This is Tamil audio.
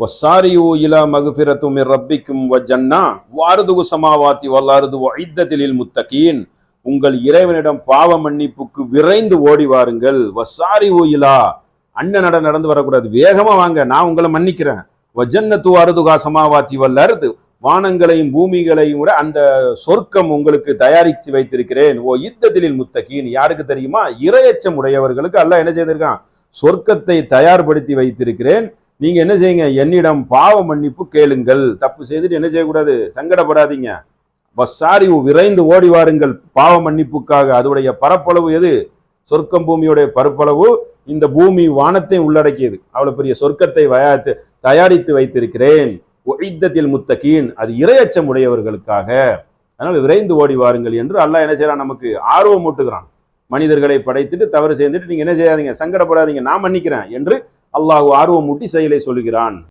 வஸ்ஸாரியு இலா மக்ஃபிரத்தும் மிர் ரப்பிக்கும் வ ஜன்னா வஅர்துஹு ஸமாவாத்தி வல் அர்து உஇத்தத் லில் முத்தகீன். உங்கள் இறைவனிடம் பாவ மன்னிப்புக்கு விரைந்து ஓடி வாருங்கள். வஸ்ஸாரியு இலா, அண்ணன் நடந்து வரக்கூடாது, வேகமா வாங்க, நான் உங்களை மன்னிக்கிறேன். வ ஜன்னத்து அர்துஹா ஸமாவாத்தி வல் அர்து, வானங்களையும் பூமிகளையும் விட அந்த சொர்க்கம் உங்களுக்கு தயாரித்து வைத்திருக்கிறேன். ஓ இத்தத்திலில் முத்தகீன், யாருக்கு தெரியுமா? இரையச்சம் உடையவர்களுக்கு அல்லாஹ் என்ன செய்திருக்கான்? சொர்க்கத்தை தயார்படுத்தி வைத்திருக்கிறேன். நீங்க என்ன செய்யுங்க? என்னிடம் பாவ மன்னிப்பு கேளுங்கள். தப்பு செய்துட்டு என்ன செய்யக்கூடாது? சங்கடப்படாதீங்க. வஸ்ஸாரி, விரைந்து ஓடி வாருங்கள் பாவ மன்னிப்புக்காக. அதோடைய பரப்பளவு எது? சொர்க்கம் பூமியுடைய பரப்பளவு இந்த பூமி வானத்தை உள்ளடக்கியது. அவ்வளவு பெரிய சொர்க்கத்தை தயாரித்து வைத்திருக்கிறேன். உஇத்தத்தில் முத்தகீன், அது இரையச்சம் உடையவர்களுக்காக. அதனால விரைந்து ஓடி வாருங்கள் என்று அல்லாஹ் என்ன செய்யறான்? நமக்கு ஆர்வம் ஊட்டுகிறான். மனிதர்களை படைத்துட்டு தவறு செய்துட்டு நீங்க என்ன செய்யாதீங்க, சங்கடப்படாதீங்க, நான் மன்னிக்கிறேன் என்று அல்லாஹ் ஆர்வம் ஊட்டி செயலை சொல்கிறான்.